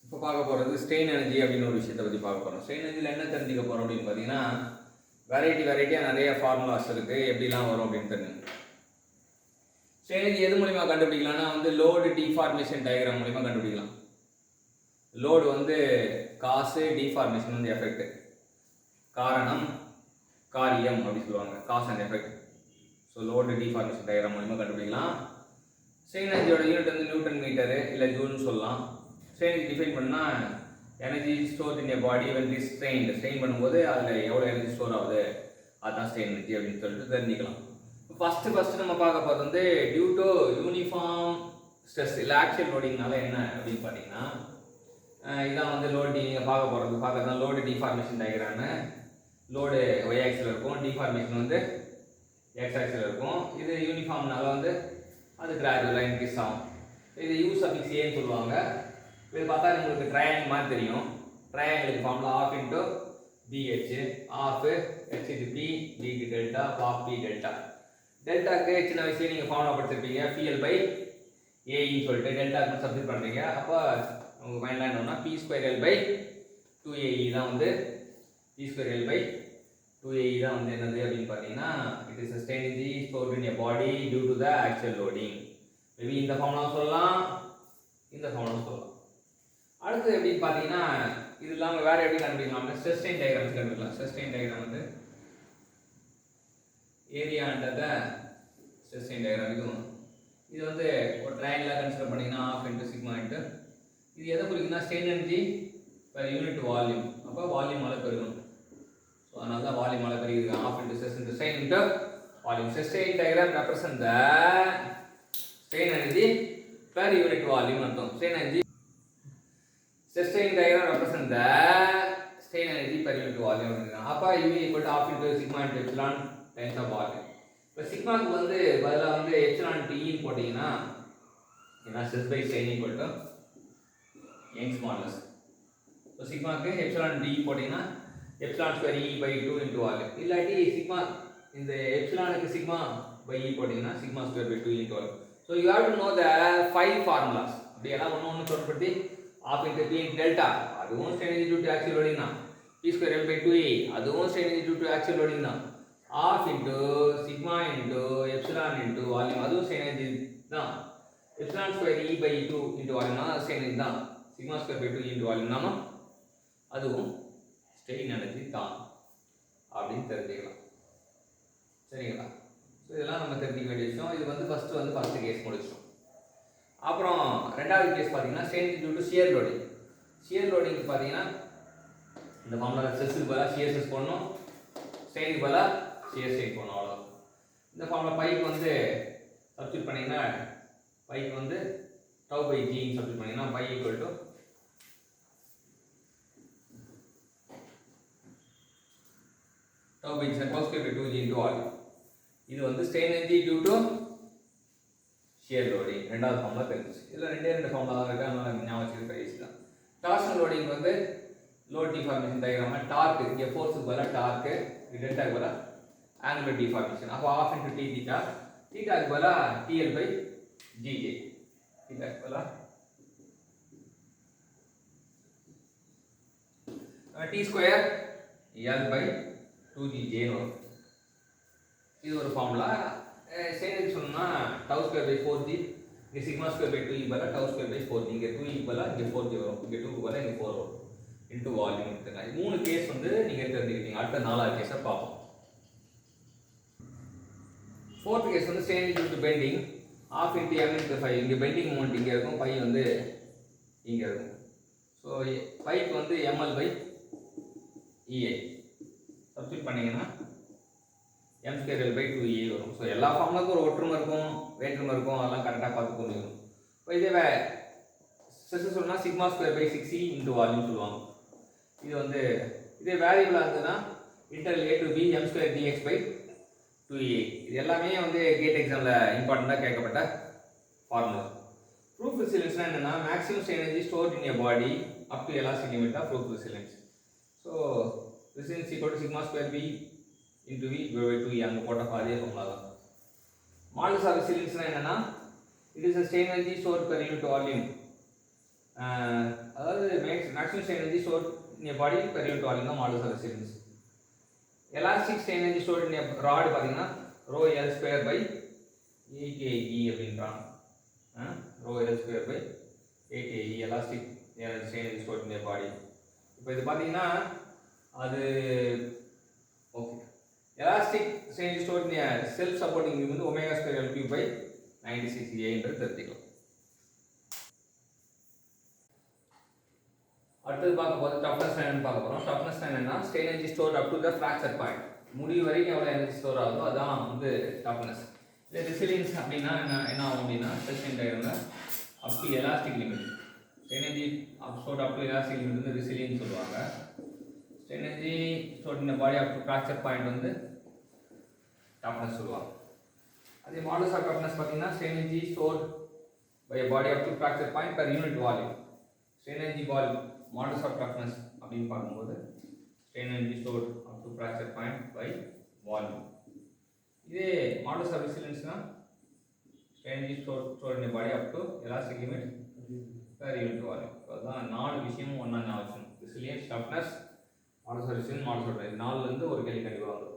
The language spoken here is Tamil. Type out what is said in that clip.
இப்போ பார்க்க போகிறது ஸ்ட்ரெயின் எனர்ஜி அப்படின்னு ஒரு விஷயத்தை பற்றி பார்க்க போகிறோம். ஸ்ட்ரெயின் எனர்ஜியில் என்ன தெரிஞ்சுக்க போகிறோம் அப்படின்னு பார்த்தீங்கன்னா, வெரைட்டியாக நிறைய ஃபார்முலாஸ் இருக்குது, எப்படிலாம் வரும் அப்படின்னு தெரியும். ஸ்ட்ரெயின் எனர்ஜி எது மூலிமா கண்டுபிடிக்கலாம்னா லோடு டிஃபார்மேஷன் டயக்ராம் மூலிமா கண்டுபிடிக்கலாம். லோடு காசு, டிஃபார்மேஷன் எஃபெக்ட், காரணம் காரியம் அப்படி சொல்லுவாங்க, cause and effect. So load deformation diagram மூலிமா கண்டுபிடிக்கலாம். ஸ்ட்ரெயின் எனர்ஜியோட யூனிட் நியூட்டன் மீட்டரு இல்லை ஜூல்னு சொல்லலாம். ஸ்ட்ரெயின் எனர்ஜி டிஃபைன் பண்ணால் energy store in a body when is strain பண்ணும்போது அதில் எவ்வளோ எனர்ஜி ஸ்டோர் ஆகுது, அதுதான் ஸ்ட்ரெயின் எனர்ஜி அப்படின்னு சொல்லிட்டு தெரிஞ்சுக்கலாம். ஃபஸ்ட்டு நம்ம பார்க்க போகிறது டியூ டு யூனிஃபார்ம் ஸ்ட்ரெஸ் இல்லை ஆக்சுவல் லோடிங்னால என்ன அப்படின்னு பார்த்தீங்கன்னா, இதான் லோடு நீங்கள் பார்க்கறது load deformation diagram. Load Y ஆக்சில் இருக்கும், டிஃபார்மேஷன் எக்ஸ் ஆக்சில் இருக்கும். இது யூனிஃபார்ம்னால அது கிராஜுவலாக இன்க்ரீஸ் ஆகும். இது யூஸ் சஃபிக்ஸ் ஏன்னு சொல்லுவாங்க. இது பார்த்தா உங்களுக்கு ட்ரையாங்கிள் மாதிரி தெரியும். ட்ரையாங்கிளுக்கு formula half into b h, half h இது பி, பிக்கு டெல்டா, ஆஃப் பி டெல்டா. டெல்டாக்கு சின்ன வயசுலேயே நீங்கள் ஃபார்முலா படிச்சிருப்பீங்க, பிஎல் பை ஏன்னு சொல்லிட்டு டெல்டாக்கு சப்ஸ்டிட் பண்ணுறீங்க. அப்போ உங்கள் மைண்டில் என்னன்னா B square L by 2AE தான் P square L by 2AE தான் என்னது அப்படின்னு பார்த்தீங்கன்னா, it is strain energy stored in a body due to the actual loading. Maybe இந்த ஃபார்முலா சொல்லலாம், இந்த ஃபார்முலா சொல்லலாம். அடுத்து எப்படின்னு பார்த்தீங்கன்னா, இது இல்லாமல் வேறு எப்படி கண்டுபிடிக்கலாம், ஸ்ட்ரெஸ் ஸ்ட்ரெயின் டயக்ராம்ஸ் கண்டுபிடிக்கலாம். Stress strain diagram area under the stress strain diagram. இது ஒரு ட்ரையாங்கிளாக கன்சிடர் பண்ணிங்கன்னா ஆஃப் இன்ட்டு சிக்மா இன்ட்டு இது எதை குறிக்குன்னா strain energy per unit volume. அப்போ வால்யூம் மழை பெருகும். ஸோ அதனால தான் வால்யூம் மழை பெருகுது. Half into stress into strain into volume. Stress strain diagram represent the strain energy per unit volume அர்த்தம். Strain energy stress strain diagram represent the strain energy per unit volume. அப்போ U equal to half into sigma into epsilon times of volume. இப்போ சிக்மாக்கு பதிலாக எப்சிலான் டின்னு போட்டிங்கன்னா ஏன்னா stress by strain equal to Young's modulus. So சிக்மாக்கு எப்சிலான் டி போட்டிங்கன்னா epsilon square E by 2 into volume. இல்லாட்டி சிக்மா இந்த எப்சிலானுக்கு சிக்மா பை இ போட்டிங்கன்னா sigma square by 2 into volume. So you have to know the 5 formulas. அப்படி எல்லாம் ஒன்று தொடர்படுத்தி half into B into delta, அதுவும் strain energy due to actual loading தான். P square L by 2AE, அதுவும் strain energy due to actual loading தான். Half into sigma into epsilon into volume, அதுவும் ஸ்ட்ரெயின் எனர்ஜி தான். Epsilon square E by 2 into வால்யூம்னா ஸ்ட்ரெயின் எனர்ஜி தான். சிக்மா ஸ்கொயர் பை 2 இன்ட்டு வால்யூம்னா அதுவும் ஸ்ட்ரெயின் எனர்ஜி தான் அப்படின்னு தெரிஞ்சுக்கலாம். சரிங்களா? ஸோ இதெல்லாம் நம்ம தெரிஞ்சுக்க வேண்டிய விஷயம். இது ஃபஸ்ட்டு கேஸ் முடிச்சிட்டோம். அப்புறம் ரெண்டாவது கேஸ் பார்த்தீங்கன்னா strain energy due to shear loading. Shear loading பார்த்தீங்கன்னா இந்த ஃபார்முலா ஸ்ட்ரெஸ்ஸுக்கு பதிலாக ஷியர் ஸ்ட்ரெஸ் போடணும், ஸ்ட்ரெயினுக்கு பதிலாக ஷியர் ஸ்ட்ரெயின் போடணும், அவ்வளோ. இந்த ஃபார்முலா பைக்கு சப்ஸ்டிட் பண்ணிங்கன்னா பைக்கு டவு பை ஜின்னு சப்ஸ்டிட் பண்ணிங்கன்னா phi equal to tau by cos square by 2g into r. இது strain energy due to shear loading. ரெண்டாவது ஃபார்முலா தெரிஞ்சிச்சு. இதுல ரெண்டு ஃபார்முலா தான் இருக்கு, அதனால ஞாபகம் வச்சுக்க ஈஸிதான். Torsional loading load deformation diagram. Torque இங்க ஃபோர்ஸ்க்கு பதிலா டார்க், டெல்டாக்கு பதிலா ஆங்குலர் டிஃபார்மேஷன். அப்போ half into t theta, தீட்டாக்கு பதிலா tl by gj. தீட்டாக்கு பதிலா t square l by 2gj வரும். இது ஒரு ஃபார்முலா. ஸ்ட்ரெயின் சொன்னா tau square by 4g, இங்க sigma square by 2e பதிலா tau square by 4g, இங்க 2e பதிலா இங்க 4g வரும், இங்க 2 க்கு பதிலா இங்க 4 வரும் இன்டு வால்யூம் எடுத்துங்க. இது மூணு கேஸ் நீங்க தெரிஞ்சுக்கிட்டீங்க. அடுத்த நாலாவது கேஸை பார்ப்போம். Fourth case strain due to bending half into m into phi. இங்க பெண்டிங் மொமெண்ட் இங்க இருக்கும், phi இங்க இருக்கும். ஸோ phiக்கு ml by EI சப்ஸ்டிட் பண்ணீங்கன்னா m square l by 2EI வரும். ஸோ எல்லா ஃபார்முலாக்கும் ஒரு ஒற்றுமை இருக்கும், வேற்றுமை இருக்கும், அதெல்லாம் கரெக்டாக பார்த்து புரிஞ்சுக்கணும். இப்போ இதே ஸ்ட்ரெஸ் சொன்னா sigma square by 6e into volume சொல்லுவாங்க. இது இதே வேரியபிளாக இருந்ததுன்னா interval a to b m square dx by 2EI. இது எல்லாமே கேட் எக்ஸாமில் இம்பார்ட்டண்ட்டாக கேட்கப்பட்ட ஃபார்முலா. ப்ரூஃப் ரெசிலியன்ஸ்னா என்னன்னா maximum strain energy stored in a body up to elastic limit of proof resilience. So resilience equal to sigma square b into v by 2e அங்க போட்ட அதே ஃபார்முலா தான். மாடுலஸ் ஆஃப் ரெசிலியன்ஸ் என்னன்னா it is a strain energy stored per unit volume. அதாவது maximum strain energy stored in a body per unit volume தான் modulus of resilience. Elastic strain energy stored in a rod பார்த்தீங்கன்னா rho L square by 8AE அப்படின்றாங்க. rho L square by 8AE elastic strain energy stored in a body. இப்போ இது பார்த்தீங்கன்னா அது okay. Elastic strain energy stored in a self supporting beam வந்து omega square L cube by 96A என்று தெரிஞ்சுக்கலாம். அடுத்து பார்க்க போறது டஃப்னஸ் என்னன்னு பார்க்க போறோம். டஃப்னஸ் என்னன்னா strain energy stored up to the fracture point. முடிவு வரைக்கும் எவ்வளவு எனர்ஜி ஸ்டோர் ஆகுதோ அதான் வந்து டஃப்னஸ். இந்த ரெசிலியன்ஸ் அப்படின்னா என்ன ஆகும் அப்படின்னா ஸ்ட்ரெயின் டயக்ராம்ல up to elastic limit. Strain energy stored up to elastic limit வந்து ரெசிலியன்ஸ் சொல்லுவாங்க. Strain energy stored in the body up to fracture point வந்து டஃப்னஸ் சொல்லுவாங்க. அதே மாடல்ஸ் ஆஃப் டஃப்னஸ் பார்த்தீங்கன்னா strain energy stored by a body up to fracture point per unit volume. Strain energy volume modulus of toughness அப்படின்னு பார்க்கும்போது strain energy stored up to fracture point by volume. இதே modulus of resilience னா strain energy stored in a body up to elastic limit per unit volume. அதான் நாலு விஷயமும் ஒண்ணா ஞாபகம். resilience, toughness, modulus of resilience, modulus of resilience. நாலுல இருந்து ஒரு கேள்வி கண்டிப்பா வரும்.